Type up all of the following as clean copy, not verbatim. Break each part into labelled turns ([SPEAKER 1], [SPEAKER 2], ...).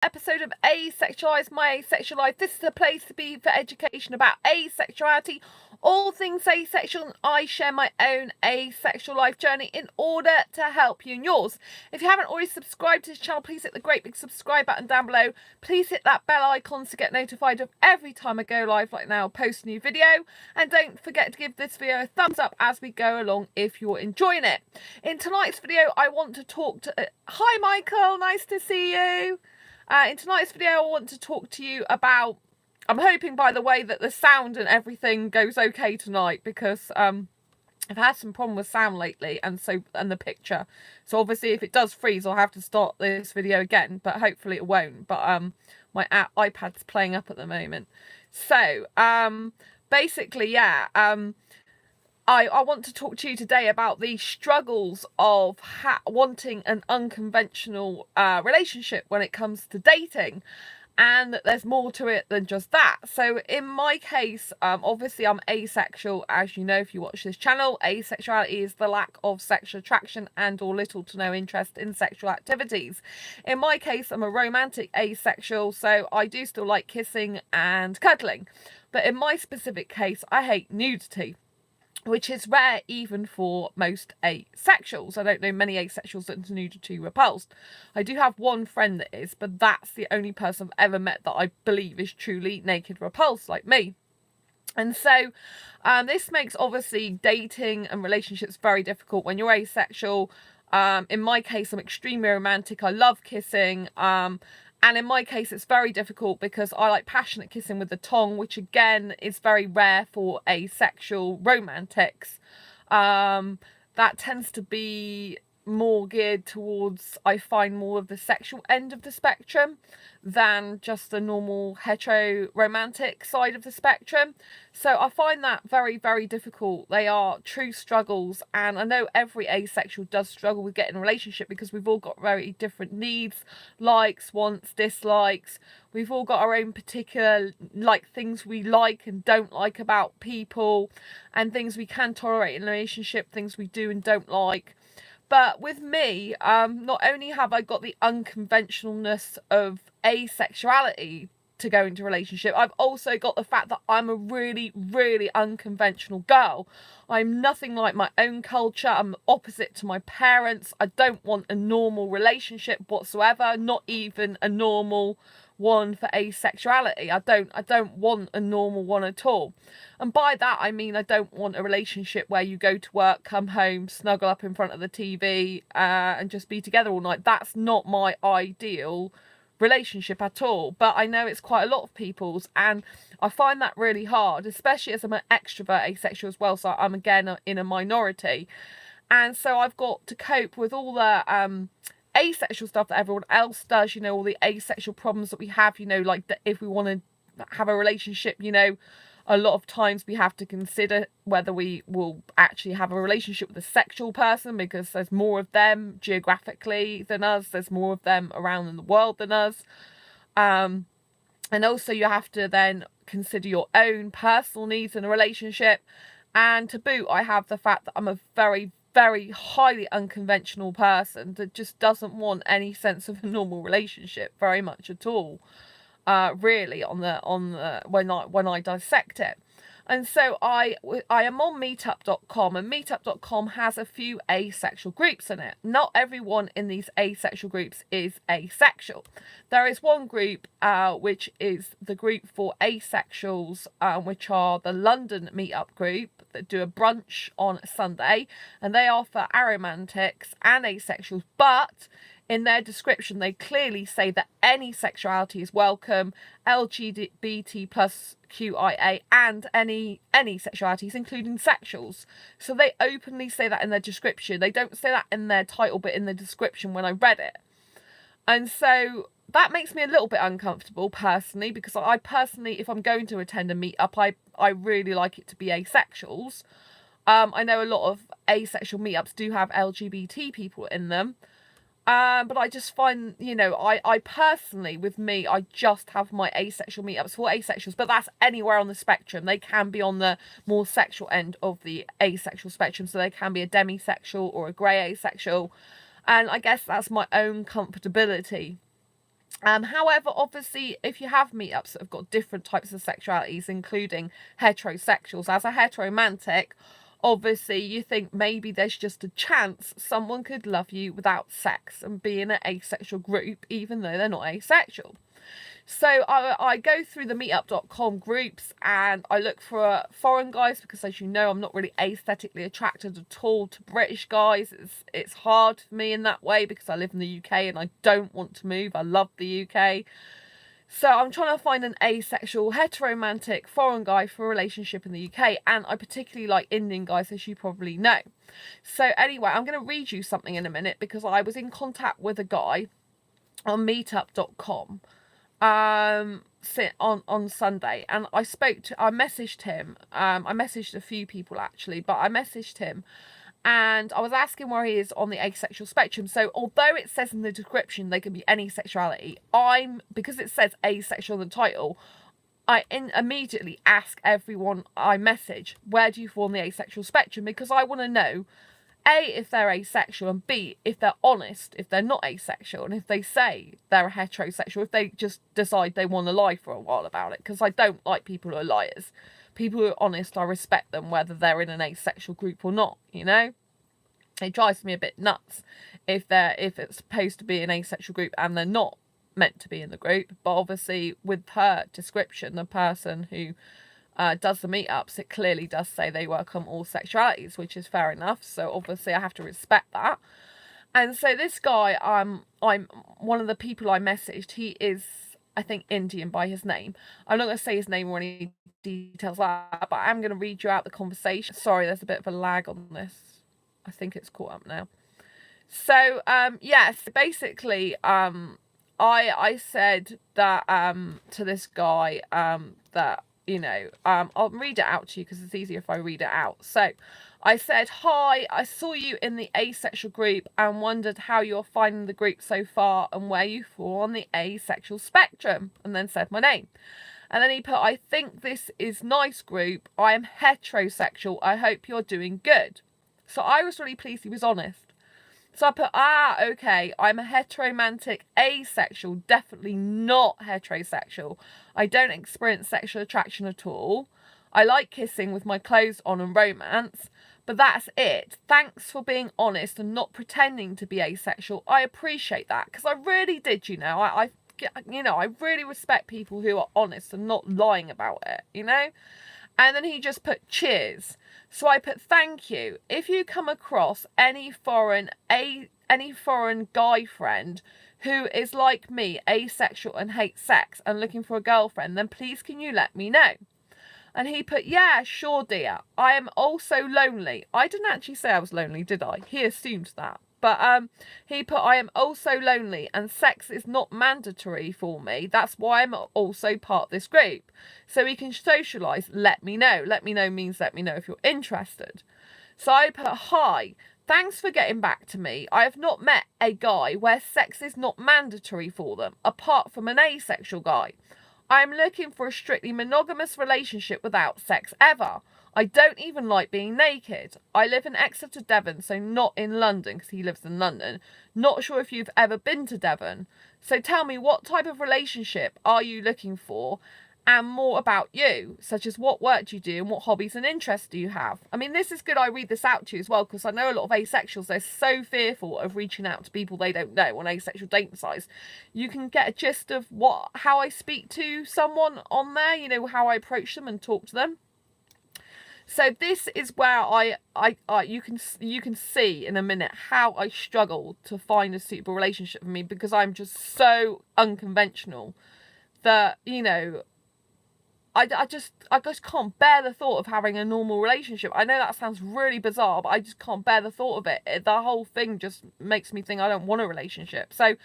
[SPEAKER 1] episode of Asexualise My Asexual Life. This is a place to be for education about asexuality, all things asexual, and I share my own asexual life journey in order to help you in yours. If you haven't already subscribed to this channel, please hit the great big subscribe button down below. Please hit that bell icon to get notified of every time I go live like now, post a new video. And don't forget to give this video a thumbs up as we go along if you're enjoying it. In tonight's video, I want to talk to... Hi Michael, nice to see you. In tonight's video, I want to talk to you about... I'm hoping, by the way, that the sound and everything goes okay tonight, because I've had some problem with sound lately and the picture. So obviously, if it does freeze, I'll have to start this video again, but hopefully it won't. But my iPad's playing up at the moment. So basically, yeah. I want to talk to you today about the struggles of wanting an unconventional relationship when it comes to dating, and that there's more to it than just that. So in my case, obviously I'm asexual, as you know if you watch this channel. Asexuality is the lack of sexual attraction and or little to no interest in sexual activities. In my case, I'm a romantic asexual, so I do still like kissing and cuddling. But in my specific case, I hate nudity, which is rare even for most asexuals. I don't know many asexuals that are nudity repulsed. I do have one friend that is, but that's the only person I've ever met that I believe is truly naked repulsed, like me. And so this makes obviously dating and relationships very difficult when you're asexual. In my case, I'm extremely romantic. I love kissing. And in my case, it's very difficult because I like passionate kissing with the tongue, which again is very rare for asexual romantics. That tends to be more geared towards, I find, more of the sexual end of the spectrum than just the normal hetero romantic side of the spectrum. So I find that very, very difficult. They are true struggles, and I know every asexual does struggle with getting a relationship because we've all got very different needs, likes, wants, dislikes. We've all got our own particular things we like and don't like about people, and things we can tolerate in a relationship, things we do and don't like. But with me, not only have I got the unconventionalness of asexuality to go into a relationship, I've also got the fact that I'm a really, really unconventional girl. I'm nothing like my own culture. I'm opposite to my parents. I don't want a normal relationship whatsoever, not even a normal one for asexuality. I don't want a normal one at all. And by that I mean I don't want a relationship where you go to work, come home, snuggle up in front of the TV and just be together all night. That's not my ideal relationship at all. But I know it's quite a lot of people's, and I find that really hard, especially as I'm an extrovert asexual as well, so I'm again in a minority. And so I've got to cope with all the asexual stuff that everyone else does, you know, all the asexual problems that we have, you know, like that if we want to have a relationship, you know, a lot of times we have to consider whether we will actually have a relationship with a sexual person, because there's more of them geographically than us, there's more of them around in the world than us. And also you have to then consider your own personal needs in a relationship. And to boot, I have the fact that I'm a very, very highly unconventional person that just doesn't want any sense of a normal relationship very much at all, really, on the when I dissect it. And so I am on meetup.com, and meetup.com has a few asexual groups in it. Not everyone in these asexual groups is asexual. There is one group which is the group for asexuals, which are the London meetup group that do a brunch on Sunday, and they are for aromantics and asexuals, but in their description they clearly say that any sexuality is welcome, LGBT plus QIA, and any sexualities, including sexuals. So they openly say that in their description. They don't say that in their title, but in the description when I read it. And so that makes me a little bit uncomfortable personally, because I personally, if I'm going to attend a meetup, I really like it to be asexuals. I know a lot of asexual meetups do have LGBT people in them. But I just find, you know, I personally, with me, I just have my asexual meetups for asexuals, but that's anywhere on the spectrum. They can be on the more sexual end of the asexual spectrum, so they can be a demisexual or a grey asexual, and I guess that's my own comfortability. However, obviously, if you have meetups that have got different types of sexualities, including heterosexuals, as a heteromantic, obviously you think maybe there's just a chance someone could love you without sex and be in an asexual group, even though they're not asexual. So I go through the meetup.com groups and I look for foreign guys because, as you know, I'm not really aesthetically attracted at all to British guys. It's hard for me in that way because I live in the UK and I don't want to move. I love the UK. So I'm trying to find an asexual, heteromantic foreign guy for a relationship in the UK. And I particularly like Indian guys, as you probably know. So anyway, I'm going to read you something in a minute because I was in contact with a guy on meetup.com on Sunday, and I messaged him. I messaged a few people actually, but I messaged him and I was asking where he is on the asexual spectrum. So although it says in the description they can be any sexuality, because it says asexual in the title, I immediately ask everyone I message, where do you fall on the asexual spectrum? Because I want to know, A, if they're asexual, and B, if they're honest, if they're not asexual, and if they say they're a heterosexual, if they just decide they want to lie for a while about it. Because I don't like people who are liars. People who are honest, I respect them, whether they're in an asexual group or not, you know? It drives me a bit nuts if it's supposed to be an asexual group and they're not meant to be in the group. But obviously, with her description, the person who does the meetups, it clearly does say they welcome all sexualities, which is fair enough. So obviously I have to respect that. And so this guy, I'm one of the people I messaged. He is, I think, Indian by his name. I'm not going to say his name or any details like that, but I'm going to read you out the conversation. Sorry, there's a bit of a lag on this. I think it's caught up now. So yes, basically I said that to this guy that, you know, I'll read it out to you because it's easier if I read it out. So I said, hi, I saw you in the asexual group and wondered how you're finding the group so far and where you fall on the asexual spectrum, and then said my name. And then he put, I think this is nice group. I am heterosexual. I hope you're doing good. So I was really pleased he was honest. So I put, okay, I'm a heteromantic asexual, definitely not heterosexual. I don't experience sexual attraction at all. I like kissing with my clothes on and romance, but that's it. Thanks for being honest and not pretending to be asexual. I appreciate that, because I really did, you know. I really respect people who are honest and not lying about it, you know. And then he just put cheers. So I put thank you. If you come across any foreign guy friend who is like me, asexual and hates sex and looking for a girlfriend, then please can you let me know? And he put, yeah, sure, dear. I am also lonely. I didn't actually say I was lonely, did I? He assumed that. But he put, I am also lonely and sex is not mandatory for me. That's why I'm also part of this group. So we can socialise. Let me know. Let me know means let me know if you're interested. So I put, hi, thanks for getting back to me. I have not met a guy where sex is not mandatory for them, apart from an asexual guy. I am looking for a strictly monogamous relationship without sex ever. I don't even like being naked. I live in Exeter, Devon, so not in London, because he lives in London. Not sure if you've ever been to Devon. So tell me, what type of relationship are you looking for? And more about you, such as what work do you do and what hobbies and interests do you have? I mean, this is good I read this out to you as well, because I know a lot of asexuals, they're so fearful of reaching out to people they don't know on asexual dating sites. You can get a gist of how I speak to someone on there, you know, how I approach them and talk to them. So this is where you can see in a minute how I struggle to find a suitable relationship for me, because I'm just so unconventional that, you know, I just can't bear the thought of having a normal relationship. I know that sounds really bizarre, but I just can't bear the thought of it. The whole thing just makes me think I don't want a relationship. So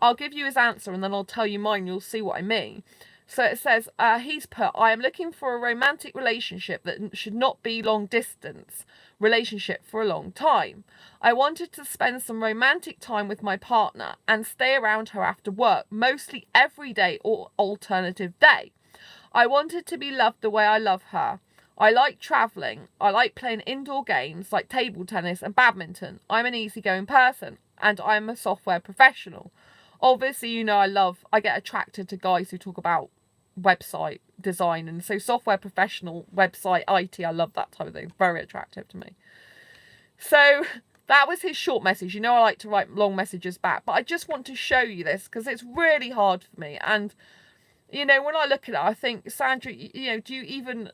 [SPEAKER 1] I'll give you his answer and then I'll tell you mine. You'll see what I mean. So it says, he's put, I am looking for a romantic relationship that should not be long distance relationship for a long time. I wanted to spend some romantic time with my partner and stay around her after work, mostly every day or alternative day. I wanted to be loved the way I love her. I like travelling. I like playing indoor games like table tennis and badminton. I'm an easygoing person and I'm a software professional. Obviously, you know, I get attracted to guys who talk about website design, and so software professional, website, IT, I love that type of thing. Very attractive to me. So that was his short message. You know, I like to write long messages back, but I just want to show you this because it's really hard for me. And, you know, when I look at it, I think, Sandra, you know, do you even,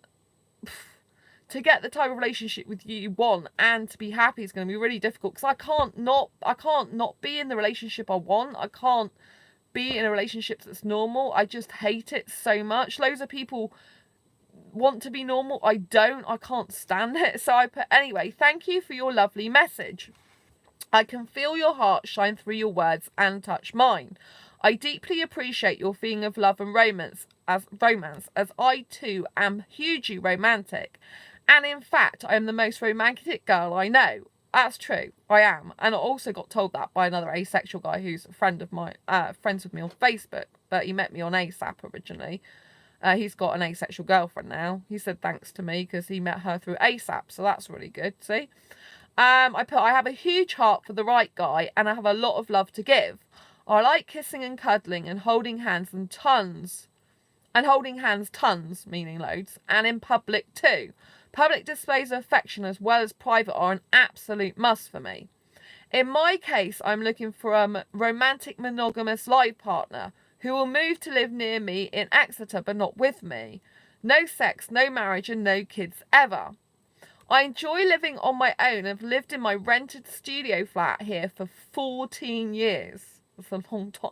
[SPEAKER 1] to get the type of relationship with you want and to be happy is going to be really difficult, because I can't not be in the relationship I want. I can't be in a relationship that's normal. I just hate it so much. Loads of people want to be normal. I don't. I can't stand it. So I put, anyway, thank you for your lovely message. I can feel your heart shine through your words and touch mine. I deeply appreciate your feeling of love and romance as I too am hugely romantic. And in fact, I am the most romantic girl I know. That's true. I am. And I also got told that by another asexual guy who's a friend of mine, friends with me on Facebook, but he met me on ASAP originally. He's got an asexual girlfriend now. He said thanks to me because he met her through ASAP, so that's really good. See, I have a huge heart for the right guy, and I have a lot of love to give. I like kissing and cuddling and holding hands tons, meaning loads, and in public too. Public displays of affection as well as private are an absolute must for me. In my case, I'm looking for a romantic monogamous life partner who will move to live near me in Exeter but not with me. No sex, no marriage, and no kids ever. I enjoy living on my own and have lived in my rented studio flat here for 14 years. That's a long time.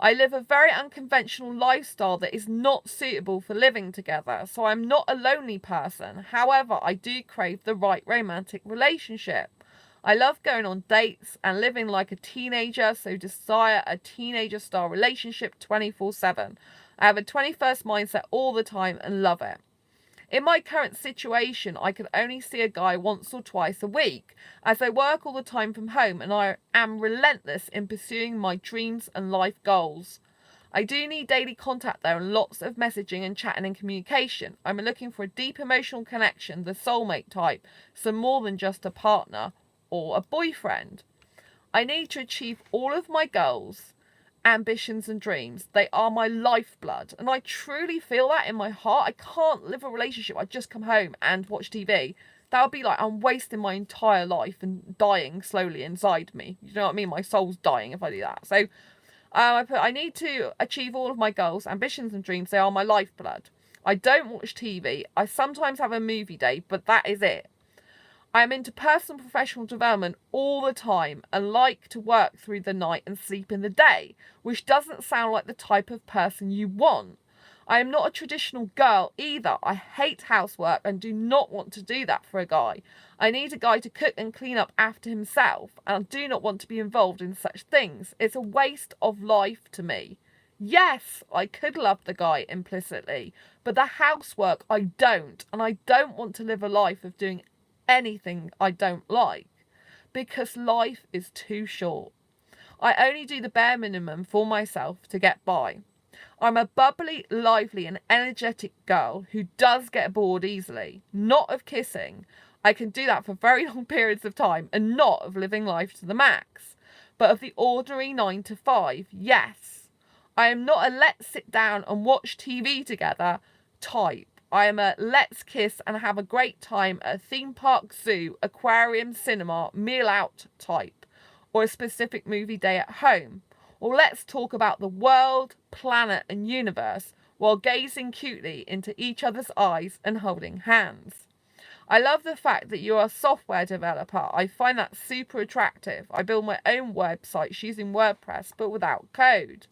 [SPEAKER 1] I live a very unconventional lifestyle that is not suitable for living together, so I'm not a lonely person. However, I do crave the right romantic relationship. I love going on dates and living like a teenager, so desire a teenager-style relationship 24/7. I have a 21st mindset all the time and love it. In my current situation, I can only see a guy once or twice a week, as I work all the time from home and I am relentless in pursuing my dreams and life goals. I do need daily contact though, and lots of messaging and chatting and communication. I'm looking for a deep emotional connection, the soulmate type, so more than just a partner or a boyfriend. I need to achieve all of my goals, ambitions and dreams. They are my lifeblood, and I truly feel that in my heart. I can't live a relationship I just come home and watch TV. That would be like I'm wasting my entire life and dying slowly inside me. You know what I mean? My soul's dying if I do that. So I need to achieve all of my goals, ambitions and dreams. They are my lifeblood. I don't watch TV. I sometimes have a movie day, but that is it. I am into personal and professional development all the time and like to work through the night and sleep in the day, which doesn't sound like the type of person you want. I am not a traditional girl either. I hate housework and do not want to do that for a guy. I need a guy to cook and clean up after himself, and I do not want to be involved in such things. It's a waste of life to me. Yes, I could love the guy implicitly, but the housework I don't, and I don't want to live a life of doing anything I don't like, because life is too short. I only do the bare minimum for myself to get by. I'm a bubbly, lively and energetic girl who does get bored easily. Not of kissing. I can do that for very long periods of time, and not of living life to the max, but of the ordinary 9 to 5, yes. I am not a let's sit down and watch TV together type. I am a let's kiss and have a great time at a theme park, zoo, aquarium, cinema, meal out type, or a specific movie day at home. Or let's talk about the world, planet and universe while gazing cutely into each other's eyes and holding hands. I love the fact that you're a software developer. I find that super attractive. I build my own websites using WordPress but without code.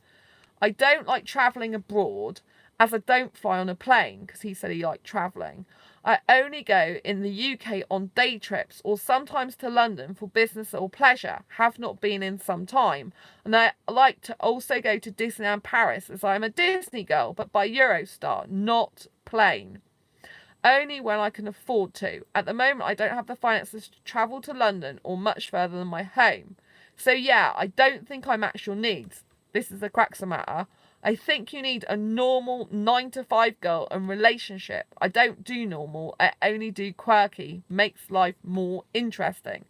[SPEAKER 1] I don't like travelling abroad, as I don't fly on a plane, because he said he liked travelling. I only go in the UK on day trips or sometimes to London for business or pleasure. Have not been in some time. And I like to also go to Disneyland Paris, as I'm a Disney girl, but by Eurostar, not plane. Only when I can afford to. At the moment, I don't have the finances to travel to London or much further than my home. So yeah, I don't think I match your needs. This is the crux of the matter. I think you need a normal 9 to 5 girl and relationship. I don't do normal. I only do quirky. Makes life more interesting.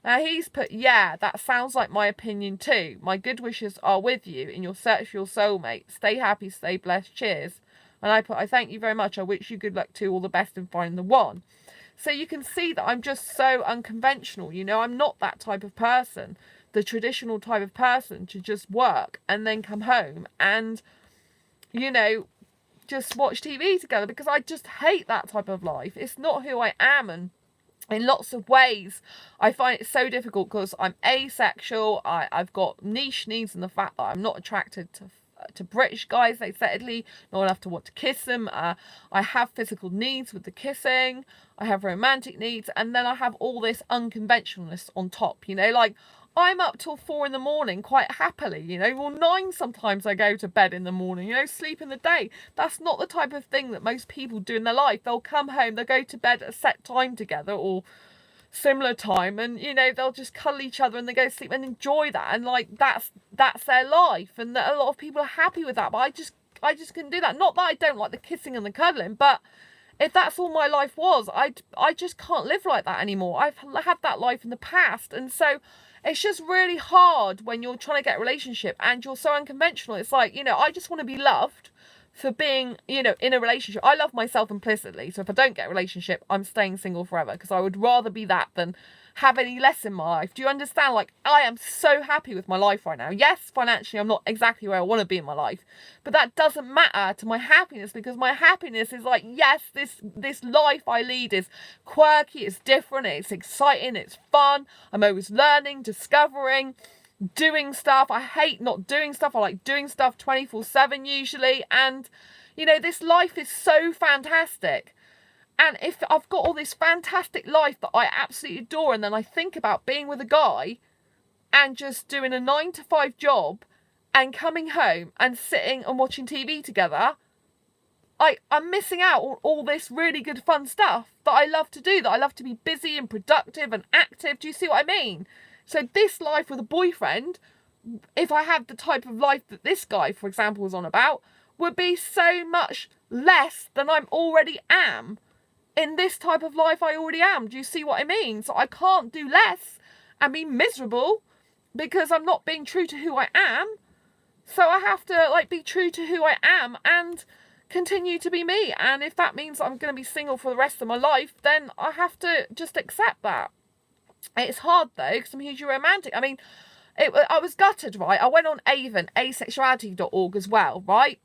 [SPEAKER 1] Now he's put, yeah, that sounds like my opinion too. My good wishes are with you in your search for your soulmate. Stay happy, stay blessed, cheers. And I put, I thank you very much. I wish you good luck too. All the best in finding the one. So you can see that I'm just so unconventional. You know, I'm not that type of person, the traditional type of person to just work and then come home and, you know, just watch TV together, because I just hate that type of life. It's not who I am. And in lots of ways, I find it so difficult because I'm asexual. I've got niche needs, and the fact that I'm not attracted to British guys, admittedly, not enough to want to kiss them. I have physical needs with the kissing. I have romantic needs, and then I have all this unconventionalness on top. You know, like I'm up till 4 a.m. quite happily. You know, well 9 sometimes I go to bed in the morning. You know, sleep in the day. That's not the type of thing that most people do in their life. They'll come home, they'll go to bed at a set time together or similar time, and you know, they'll just cuddle each other and they go to sleep and enjoy that, and like that's their life, and a lot of people are happy with that. But I just couldn't do that. Not that I don't like the kissing and the cuddling, but if that's all my life was, I just can't live like that anymore. I've had that life in the past, and so it's just really hard when you're trying to get a relationship and you're so unconventional. It's like, you know, I just want to be loved for being, you know, in a relationship. I love myself implicitly, so if I don't get a relationship, I'm staying single forever, because I would rather be that than have any less in my life. Do you understand? Like, I am so happy with my life right now. Yes, financially I'm not exactly where I want to be in my life, but that doesn't matter to my happiness, because my happiness is like, yes, this life I lead is quirky, it's different, it's exciting, it's fun, I'm always learning, discovering, doing stuff. I hate not doing stuff. I like doing stuff 24/7 usually. And you know, this life is so fantastic. And if I've got all this fantastic life that I absolutely adore, and then I think about being with a guy and just doing a 9-to-5 job and coming home and sitting and watching TV together, I'm missing out on all this really good fun stuff that I love to do, that I love to be busy and productive and active. Do you see what I mean? So this life with a boyfriend, if I had the type of life that this guy, for example, was on about, would be so much less than I'm already am. In this type of life I already am. Do you see what I mean? So I can't do less and be miserable because I'm not being true to who I am. So I have to like be true to who I am and continue to be me. And if that means I'm going to be single for the rest of my life, then I have to just accept that. It's hard though, because I'm hugely romantic. I mean, I was gutted, right? I went on Avon, asexuality.org as well, right?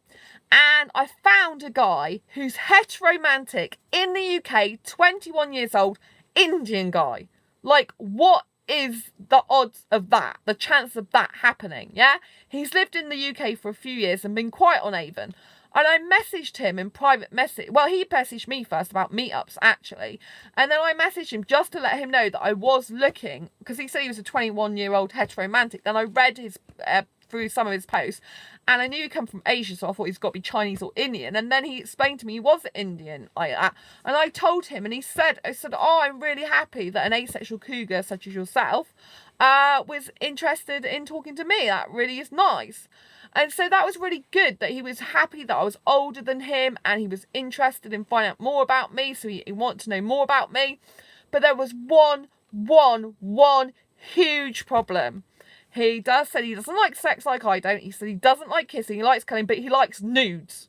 [SPEAKER 1] And I found a guy who's heteromantic in the UK, 21 years old, Indian guy. Like, what is the odds of that? The chance of that happening, yeah? He's lived in the UK for a few years and been quiet on Avon. And I messaged him in private message. Well, he messaged me first about meetups, actually. And then I messaged him just to let him know that I was looking, because he said he was a 21-year-old heteromantic. Then I read his through some of his posts, and I knew he'd come from Asia, so I thought he's got to be Chinese or Indian. And then he explained to me he was Indian like that. And I told him, and I said, oh, I'm really happy that an asexual cougar such as yourself was interested in talking to me. That really is nice. And so that was really good that he was happy that I was older than him and he was interested in finding out more about me. So he wanted to know more about me. But there was one huge problem. He said he doesn't like sex like I don't. He said he doesn't like kissing. He likes cuddling, but he likes nudes.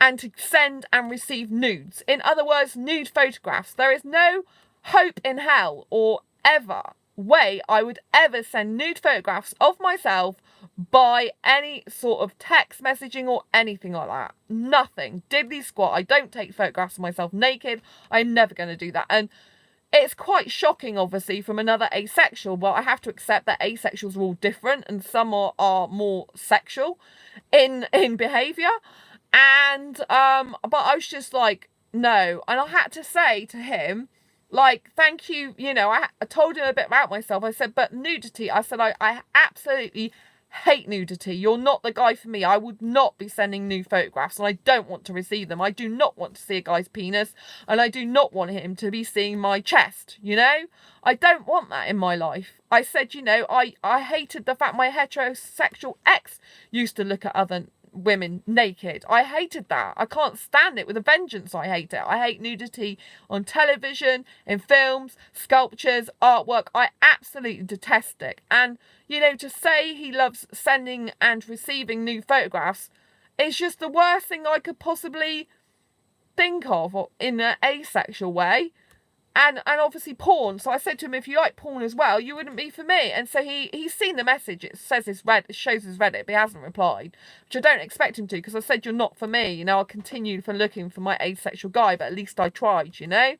[SPEAKER 1] And to send and receive nudes. In other words, nude photographs. There is no hope in hell or ever way I would ever send nude photographs of myself by any sort of text messaging or anything like that. Nothing. Diddly squat. I don't take photographs of myself naked. I'm never going to do that. And it's quite shocking, obviously, from another asexual. Well, I have to accept that asexuals are all different and some are more sexual in behaviour. And, but I was just like, no. And I had to say to him, like, thank you, you know, I told him a bit about myself. I said, but nudity, I said, I absolutely hate nudity. You're not the guy for me. I would not be sending nude photographs, and I don't want to receive them. I do not want to see a guy's penis, and I do not want him to be seeing my chest, you know? I don't want that in my life. I said, you know, I hated the fact my heterosexual ex used to look at other women naked. I hated that. I can't stand it with a vengeance. I hate it. I hate nudity on television, in films, sculptures, artwork. I absolutely detest it. And, you know, to say he loves sending and receiving new photographs is just the worst thing I could possibly think of in an asexual way. And obviously porn. So I said to him, if you like porn as well, you wouldn't be for me. And so he's seen the message. It says it shows he's read it, but he hasn't replied, which I don't expect him to, because I said, you're not for me. You know, I'll continue for looking for my asexual guy, but at least I tried, you know.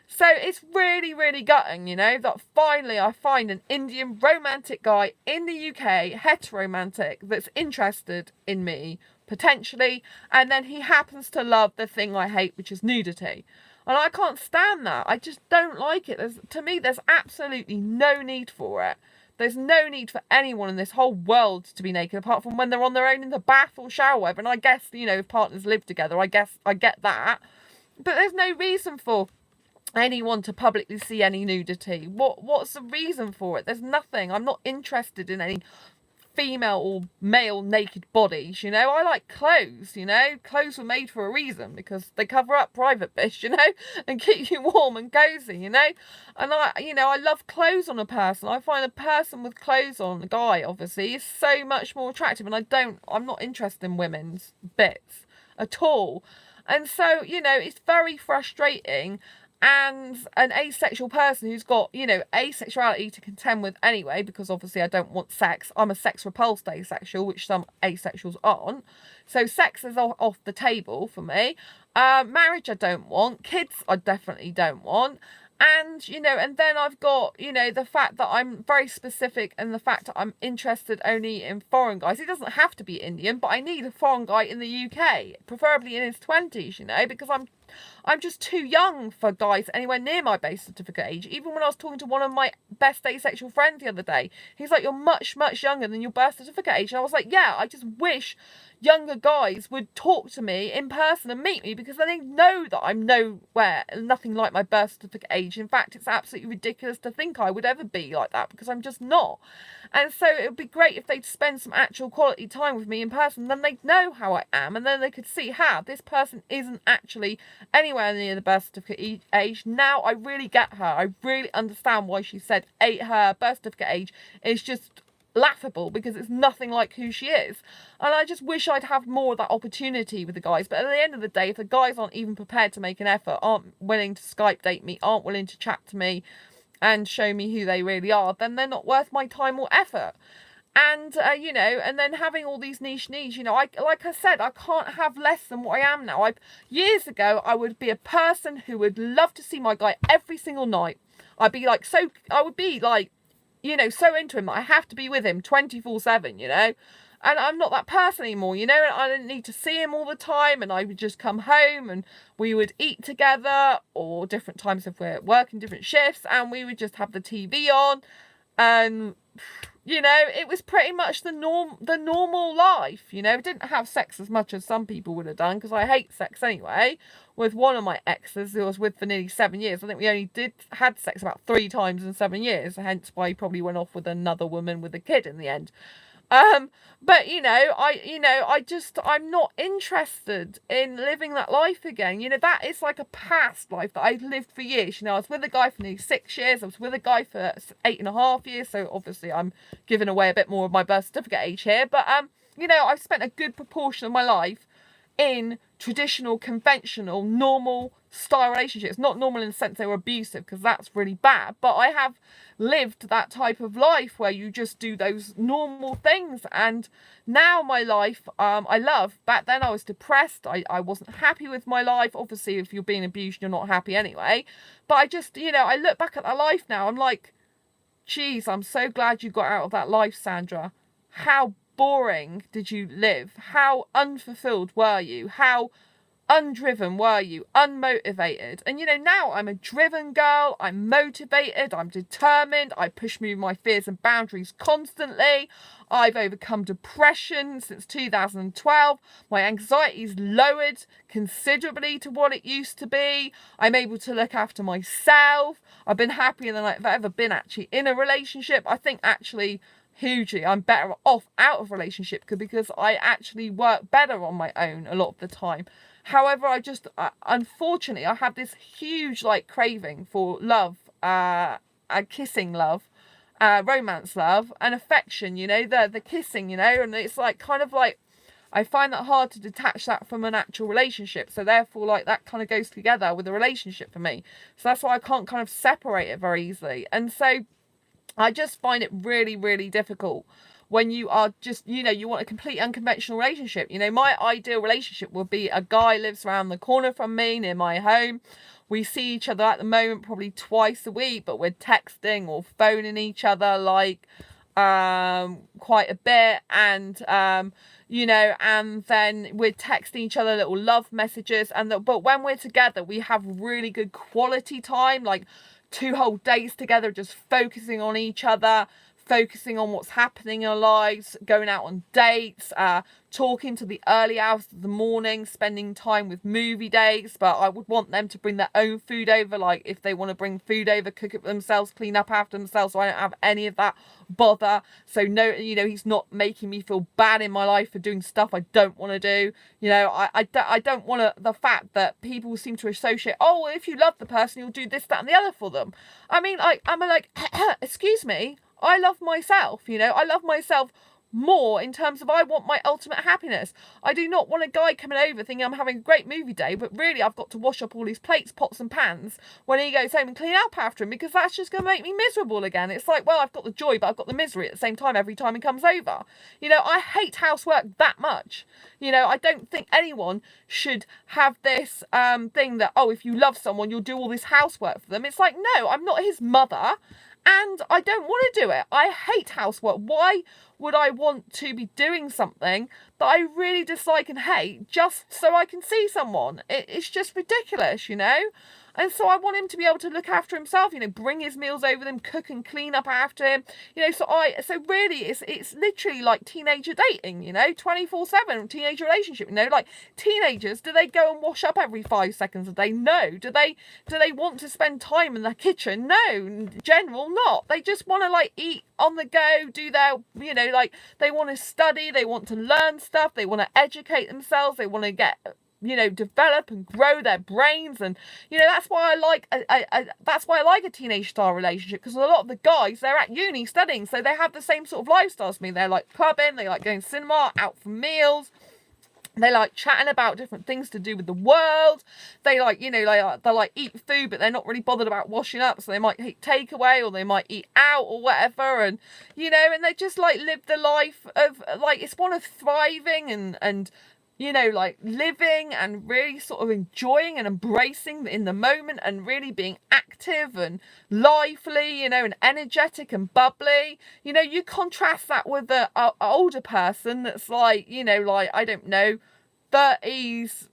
[SPEAKER 1] So it's really, really gutting, you know, that finally I find an Indian romantic guy in the UK, heteromantic, that's interested in me, potentially, and then he happens to love the thing I hate, which is nudity. And I can't stand that. I just don't like it. To me, there's absolutely no need for it. There's no need for anyone in this whole world to be naked, apart from when they're on their own in the bath or shower web. And I guess, you know, if partners live together, I guess I get that. But there's no reason for anyone to publicly see any nudity. What's the reason for it? There's nothing. I'm not interested in any female or male naked bodies, you know. I like clothes, you know. Clothes were made for a reason, because they cover up private bits, you know, and keep you warm and cozy, you know. And I love clothes on a person. I find a person with clothes on, a guy obviously, is so much more attractive, and I'm not interested in women's bits at all. And so, you know, it's very frustrating. And an asexual person who's got, you know, asexuality to contend with anyway, because obviously I don't want sex. I'm a sex repulsed asexual, which some asexuals aren't. So sex is off the table for me. Marriage I don't want. Kids I definitely don't want. And, you know, and then I've got, you know, the fact that I'm very specific, and the fact that I'm interested only in foreign guys. He doesn't have to be Indian, but I need a foreign guy in the UK, preferably in his 20s, you know, because I'm just too young for guys anywhere near my base certificate age. Even when I was talking to one of my best asexual friends the other day, he's like, you're much, much younger than your birth certificate age. And I was like, yeah, I just wish younger guys would talk to me in person and meet me, because then they know that I'm nowhere, nothing like my birth certificate age. In fact, it's absolutely ridiculous to think I would ever be like that, because I'm just not. And so it would be great if they'd spend some actual quality time with me in person. Then they'd know how I am, and then they could see how this person isn't actually anywhere near the birth certificate age. Now I really get her. I really understand why she said her birth certificate age is just laughable, because it's nothing like who she is. And I just wish I'd have more of that opportunity with the guys. But at the end of the day, if the guys aren't even prepared to make an effort, aren't willing to Skype date me, aren't willing to chat to me and show me who they really are, then they're not worth my time or effort. And, you know, and then having all these niche needs, you know, like I said, I can't have less than what I am now. Years ago, I would be a person who would love to see my guy every single night. I would be like, you know, so into him that I have to be with him 24/7, you know. And I'm not that person anymore, you know. I didn't need to see him all the time, and I would just come home and we would eat together, or different times if we're working different shifts, and we would just have the TV on, and, you know, it was pretty much the normal life, you know. I didn't have sex as much as some people would have done, because I hate sex anyway. With one of my exes who I was with for nearly 7 years, I think we only had sex about 3 times in 7 years, hence why he probably went off with another woman with a kid in the end. But you know, I'm not interested in living that life again. You know, that is like a past life that I've lived for years. You know, I was with a guy for nearly 6 years. I was with a guy for 8.5 years. So obviously I'm giving away a bit more of my birth certificate age here. But, you know, I've spent a good proportion of my life in traditional, conventional, normal style relationships. Not normal in the sense they were abusive, because that's really bad, but I have lived that type of life where you just do those normal things. And now my life, I love. Back then I was depressed. I wasn't happy with my life. Obviously, if you're being abused, you're not happy anyway. But I just, you know, I look back at that life now, I'm like, geez, I'm so glad you got out of that life, Sandra. How boring did you live? How unfulfilled were you? How undriven were you? Unmotivated? And you know, now I'm a driven girl. I'm motivated. I'm determined. I push my fears and boundaries constantly. I've overcome depression since 2012. My anxiety's lowered considerably to what it used to be. I'm able to look after myself. I've been happier than I've ever been actually in a relationship. I think actually hugely. I'm better off out of relationship because I actually work better on my own a lot of the time. However, unfortunately, I have this huge like craving for love, kissing love, romance love, and affection, you know, the kissing, you know, and it's like kind of like, I find that hard to detach that from an actual relationship. So therefore, like, that kind of goes together with a relationship for me. So that's why I can't kind of separate it very easily. And so I just find it really, really difficult when you are just, you know, you want a complete unconventional relationship. You know, my ideal relationship would be a guy lives around the corner from me near my home. We see each other at the moment probably twice a week, but we're texting or phoning each other like quite a bit, and you know, and then we're texting each other little love messages, but when we're together we have really good quality time, like 2 whole days together, just focusing on each other, focusing on what's happening in our lives, going out on dates, talking to the early hours of the morning, spending time with movie dates. But I would want them to bring their own food over. Like, if they want to bring food over, cook it for themselves, clean up after themselves, so I don't have any of that bother. So no, you know, he's not making me feel bad in my life for doing stuff I don't want to do. You know, I don't want the fact that people seem to associate, oh, well, if you love the person, you'll do this, that and the other for them. I mean, like, I'm like, excuse me, I love myself, you know, I love myself more in terms of I want my ultimate happiness. I do not want a guy coming over thinking I'm having a great movie day, but really I've got to wash up all his plates, pots and pans when he goes home and clean up after him, because that's just going to make me miserable again. It's like, well, I've got the joy, but I've got the misery at the same time every time he comes over. You know, I hate housework that much. You know, I don't think anyone should have this thing that, oh, if you love someone, you'll do all this housework for them. It's like, no, I'm not his mother. And I don't want to do it. I hate housework. Why would I want to be doing something that I really dislike and hate just so I can see someone? It's just ridiculous, you know? And so I want him to be able to look after himself, you know, bring his meals over them, cook and clean up after him, you know. So really it's literally like teenager dating, you know, 24/7 teenager relationship, you know. Like, teenagers, do they go and wash up every 5 seconds a day? No. Do they want to spend time in the kitchen? No. In general, not. They just want to like eat on the go, do their, you know, like, they want to study, they want to learn stuff, they want to educate themselves, they want to get, you know, develop and grow their brains. And, you know, that's why I like a teenage style relationship, because a lot of the guys, they're at uni studying, so they have the same sort of lifestyles as me. They're like clubbing, they like going to cinema, out for meals, they like chatting about different things to do with the world. They like, you know, they like eat food, but they're not really bothered about washing up, so they might eat takeaway or they might eat out or whatever. And, you know, and they just like live the life of, like, it's one of thriving and you know, like living and really sort of enjoying and embracing in the moment and really being active and lively, you know, and energetic and bubbly. You know, you contrast that with the older person that's like, you know, like, I don't know, 30s,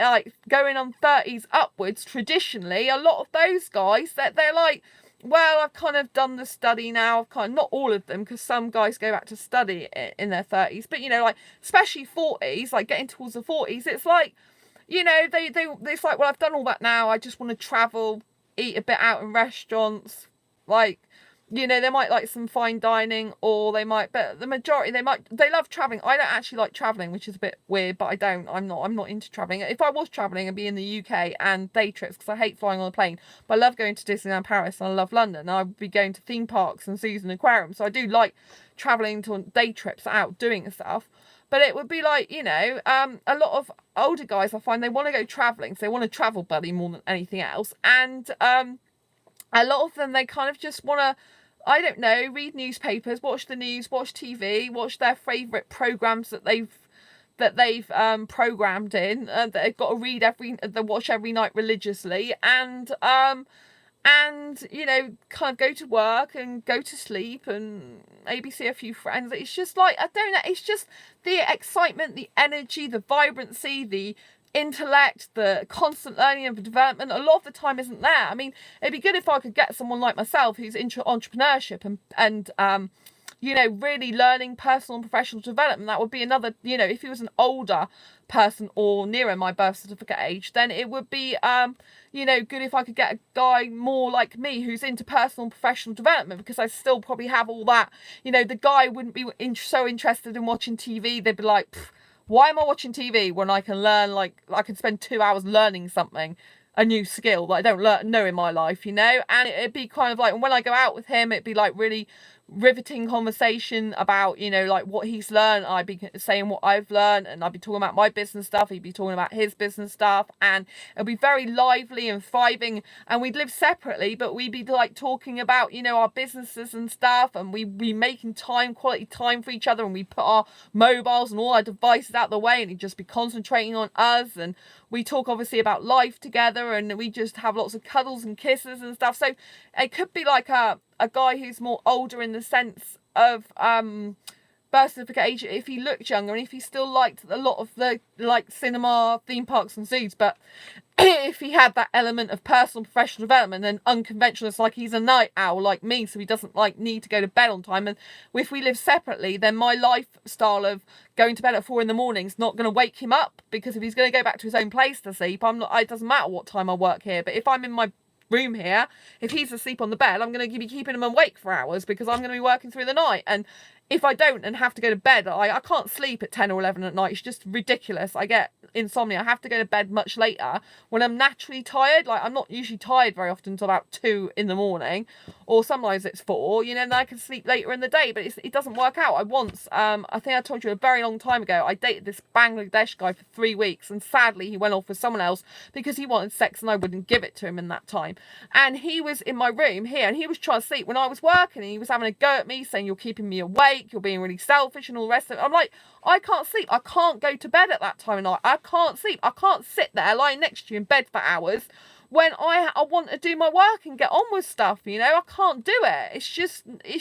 [SPEAKER 1] like going on 30s upwards. Traditionally, a lot of those guys, they're like, well, I've kind of done the study now. I've kind of, not all of them, because some guys go back to study in their 30s, but, you know, like, especially 40s, like getting towards the 40s, it's like, you know, it's like, well, I've done all that now. I just want to travel, eat a bit out in restaurants, like, you know, they might like some fine dining, or they might, but the majority, they love traveling. I don't actually like traveling, which is a bit weird, but I'm not into traveling. If I was traveling, I'd be in the UK and day trips, because I hate flying on a plane, but I love going to Disneyland Paris and I love London. And I'd be going to theme parks and zoos and aquariums. So I do like traveling to day trips out doing stuff. But it would be like, you know, a lot of older guys, I find they want to go traveling, so they want a travel buddy more than anything else. And a lot of them, they kind of just want to, I don't know, read newspapers, watch the news, watch TV, watch their favourite programmes that they've programmed in, that they've got to watch every night religiously, and you know, kind of go to work and go to sleep and maybe see a few friends. It's just like, I don't know, it's just the excitement, the energy, the vibrancy, the intellect, the constant learning and development, a lot of the time isn't there. I mean, it'd be good if I could get someone like myself who's into entrepreneurship and you know, really learning personal and professional development. That would be another, you know, if he was an older person or nearer my birth certificate age, then it would be, you know, good if I could get a guy more like me who's into personal and professional development, because I still probably have all that. You know, the guy wouldn't be so interested in watching TV. They'd be like, why am I watching TV when I can learn, like, I can spend 2 hours learning something, a new skill that I don't know in my life, you know? And it'd be kind of like, and when I go out with him, it'd be like really riveting conversation about, you know, like what he's learned. I'd be saying what I've learned, and I'd be talking about my business stuff, he'd be talking about his business stuff, and it'd be very lively and thriving. And we'd live separately, but we'd be like talking about, you know, our businesses and stuff, and we'd be making quality time for each other, and we put our mobiles and all our devices out the way, and he'd just be concentrating on us. And we talk obviously about life together, and we just have lots of cuddles and kisses and stuff. So it could be like a guy who's more older in the sense of birth certificate age, if he looked younger, and if he still liked a lot of the like cinema, theme parks and zoos, but if he had that element of personal professional development and unconventional, it's like he's a night owl like me, so he doesn't like need to go to bed on time. And if we live separately, then my lifestyle of going to bed at 4 a.m. is not going to wake him up, because if he's going to go back to his own place to sleep, it doesn't matter what time I work here. But if I'm in my room here, if he's asleep on the bed, I'm going to be keeping him awake for hours, because I'm going to be working through the night. And if I don't and have to go to bed, I can't sleep at 10 or 11 at night. It's just ridiculous. I get insomnia. I have to go to bed much later when I'm naturally tired. Like, I'm not usually tired very often until about 2 a.m, or sometimes it's 4, you know, and I can sleep later in the day, but it doesn't work out. I think I told you a very long time ago, I dated this Bangladesh guy for 3 weeks, and sadly he went off with someone else because he wanted sex and I wouldn't give it to him in that time. And he was in my room here, and he was trying to sleep when I was working, and he was having a go at me, saying, you're keeping me awake, you're being really selfish and all the rest of it. I'm like, I can't sleep. I can't go to bed at that time of night. I can't sleep. I can't sit there lying next to you in bed for hours when I want to do my work and get on with stuff, you know. I can't do it. It's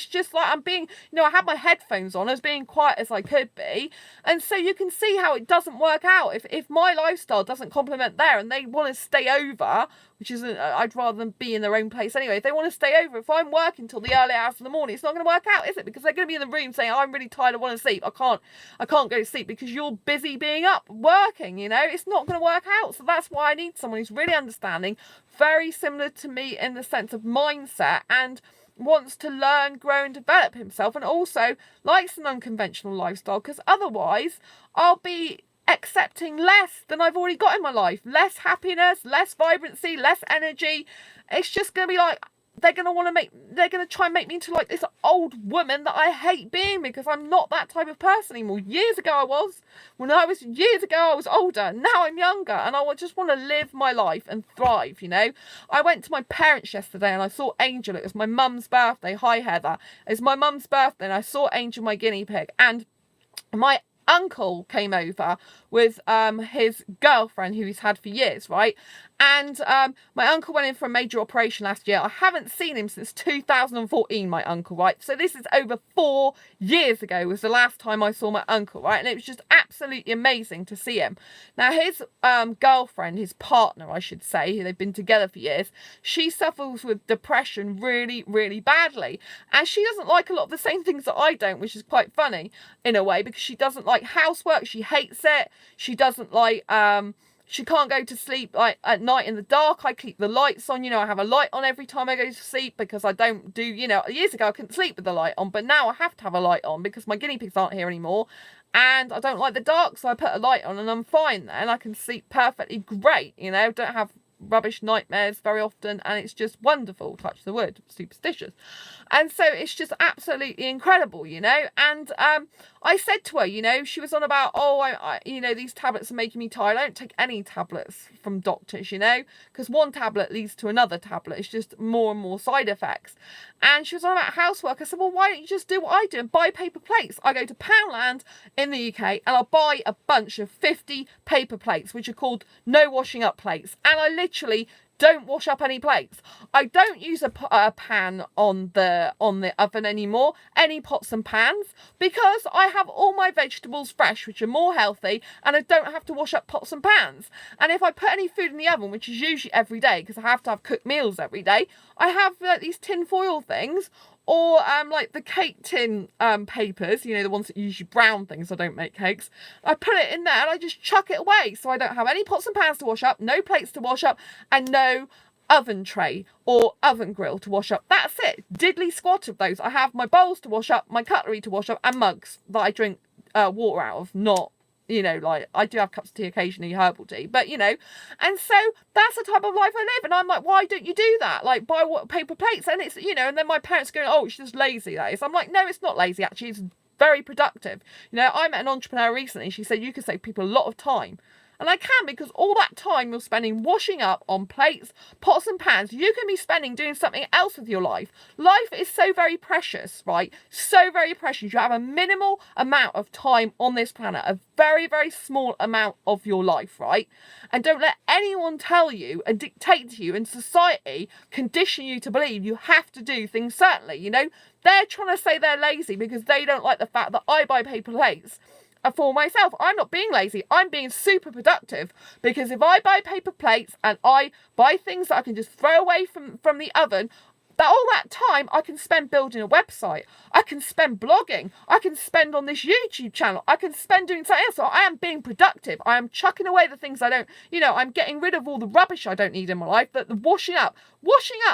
[SPEAKER 1] just like I'm being, you know, I had my headphones on, I was being quiet as I could be. And so you can see how it doesn't work out. If my lifestyle doesn't complement there, and they want to stay over, which isn't, I'd rather them be in their own place anyway. If they want to stay over, if I'm working till the early hours of the morning, it's not going to work out, is it? Because they're going to be in the room saying, I'm really tired, I want to sleep, I can't go to sleep because you're busy being up working, you know. It's not going to work out. So that's why I need someone who's really understanding, very similar to me in the sense of mindset, and wants to learn, grow and develop himself, and also likes an unconventional lifestyle, because otherwise I'll be accepting less than I've already got in my life. Less happiness, less vibrancy, less energy. It's just going to be like, they're going to try and make me into like this old woman that I hate being, because I'm not that type of person anymore. Years ago I was older. Now I'm younger, and I just want to live my life and thrive, you know. I went to my parents yesterday and I saw Angel. It was my mum's birthday. Hi Heather. It's my mum's birthday, and I saw Angel, my guinea pig, and my uncle came over with his girlfriend who he's had for years, right? And my uncle went in for a major operation last year. I haven't seen him since 2014, my uncle, right? So this is over 4 years ago was the last time I saw my uncle, right? And it was just absolutely amazing to see him. Now, his girlfriend, his partner, I should say, who they've been together for years, she suffers with depression really, really badly. And she doesn't like a lot of the same things that I don't, which is quite funny in a way, because she doesn't like housework. She hates it. She doesn't like... she can't go to sleep like at night in the dark. I keep the lights on, you know, I have a light on every time I go to sleep, because I don't do, you know, years ago I couldn't sleep with the light on, but now I have to have a light on because my guinea pigs aren't here anymore. And I don't like the dark, so I put a light on and I'm fine then. I can sleep perfectly great, you know, don't have rubbish nightmares very often, and it's just wonderful. Touch the wood, superstitious. And so it's just absolutely incredible, you know. And I said to her, you know, she was on about, oh, I you know, these tablets are making me tired. I don't take any tablets from doctors, you know, because one tablet leads to another tablet. It's just more and more side effects. And she was on about housework. I said, well, why don't you just do what I do and buy paper plates? I go to Poundland in the UK and I'll buy a bunch of 50 paper plates, which are called no washing up plates. And I literally don't wash up any plates. I don't use a pan on the oven anymore, any pots and pans, because I have all my vegetables fresh, which are more healthy, and I don't have to wash up pots and pans. And if I put any food in the oven, which is usually every day, because I have to have cooked meals every day, I have these tin foil things, or like the cake tin papers, you know, the ones that usually brown things. I don't make cakes. I put it in there and I just chuck it away, so I don't have any pots and pans to wash up, no plates to wash up, and no oven tray or oven grill to wash up. That's it. Diddly squat of those. I have my bowls to wash up, my cutlery to wash up, and mugs that I drink water out of, not, you know, like, I do have cups of tea occasionally, herbal tea, but, you know, and so that's the type of life I live. And I'm like, why don't you do that? Like, buy paper plates. And it's, you know, and then my parents go, oh, she's just lazy, that is. I'm like, no, it's not lazy, actually. It's very productive. You know, I met an entrepreneur recently. She said you can save people a lot of time. And I can, because all that time you're spending washing up on plates, pots and pans, you can be spending doing something else with your life. Life is so very precious, right? So very precious. You have a minimal amount of time on this planet, a very, very small amount of your life, right? And don't let anyone tell you and dictate to you, and society condition you to believe you have to do things certainly. You know, they're trying to say they're lazy because they don't like the fact that I buy paper plates for myself. I'm not being lazy. I'm being super productive, because if I buy paper plates and I buy things that I can just throw away from the oven, that all that time I can spend building a website, I can spend blogging, I can spend on this YouTube channel, I can spend doing something else. So I am being productive. I am chucking away the things I don't, you know, I'm getting rid of all the rubbish I don't need in my life. But the washing up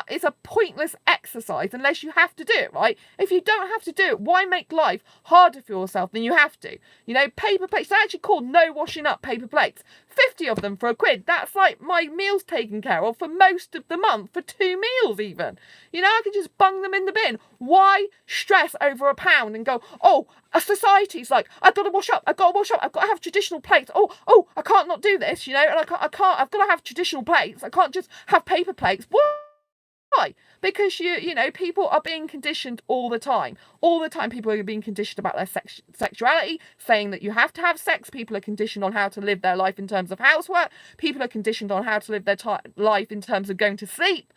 [SPEAKER 1] is a pointless exercise unless you have to do it, right? If you don't have to do it, why make life harder for yourself than you have to? You know, paper plates, they're actually called no washing up paper plates. 50 of them for £1. That's like my meals taken care of for most of the month, for 2 meals even. You know, I could just bung them in the bin. Why stress over £1 and go, oh, a society's like, I've got to wash up, I've got to have traditional plates. Oh, I can't not do this, you know, and I've got to have traditional plates. I can't just have paper plates. Why? Because you know, people are being conditioned all the time. All the time people are being conditioned about their sexuality, saying that you have to have sex. People are conditioned on how to live their life in terms of housework. People are conditioned on how to live their life in terms of going to sleep.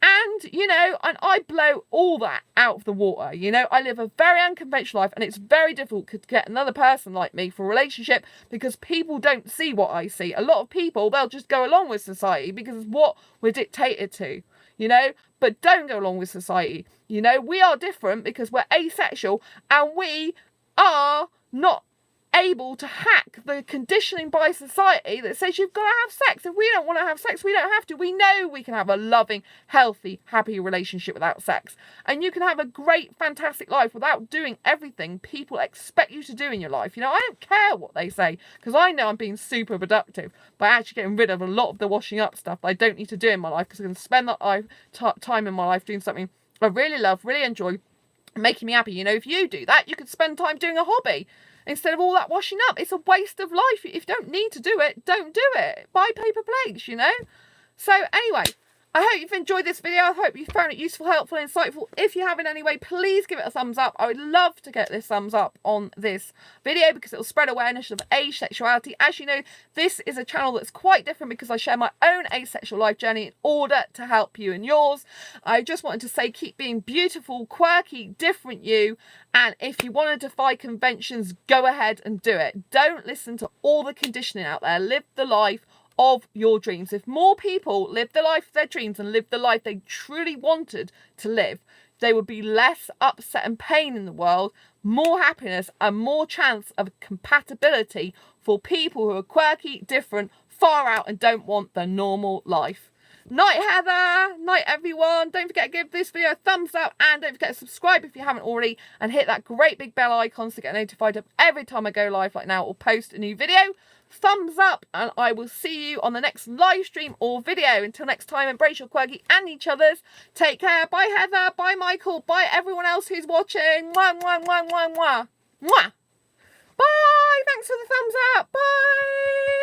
[SPEAKER 1] And, you know, and I blow all that out of the water. You know, I live a very unconventional life, and it's very difficult to get another person like me for a relationship, because people don't see what I see. A lot of people, they'll just go along with society because it's what we're dictated to. You know, but don't go along with society. You know, we are different because we're asexual, and we are not able to hack the conditioning by society that says you've got to have sex. If we don't want to have sex, we don't have to. We know we can have a loving, healthy, happy relationship without sex. And you can have a great, fantastic life without doing everything people expect you to do in your life. You know, I don't care what they say, because I know I'm being super productive by actually getting rid of a lot of the washing up stuff I don't need to do in my life, because I can spend that time in my life doing something I really love, really enjoy, making me happy. You know, if you do that, you could spend time doing a hobby instead of all that washing up. It's a waste of life. If you don't need to do it, don't do it. Buy paper plates, you know. So anyway, I hope you've enjoyed this video. I hope you found it useful, helpful, and insightful. If you have in any way, please give it a thumbs up. I would love to get this thumbs up on this video, because it will spread awareness of asexuality. As you know, this is a channel that's quite different, because I share my own asexual life journey in order to help you in yours. I just wanted to say, keep being beautiful, quirky, different you. And if you want to defy conventions, go ahead and do it. Don't listen to all the conditioning out there. Live the life of your dreams. If more people lived the life of their dreams and lived the life they truly wanted to live, there would be less upset and pain in the world, more happiness, and more chance of compatibility for people who are quirky, different, far out, and don't want the normal life. Night, Heather. Night, everyone. Don't forget to give this video a thumbs up, and don't forget to subscribe if you haven't already, and hit that great big bell icon to get notified of every time I go live like now or post a new video. Thumbs up, and I will see you on the next live stream or video. Until next time, embrace your quirky and each other's. Take care. Bye, Heather. Bye, Michael. Bye, everyone else who's watching. Mwah, mwah, mwah, mwah, mwah. Mwah. Bye. Thanks for the thumbs up. Bye.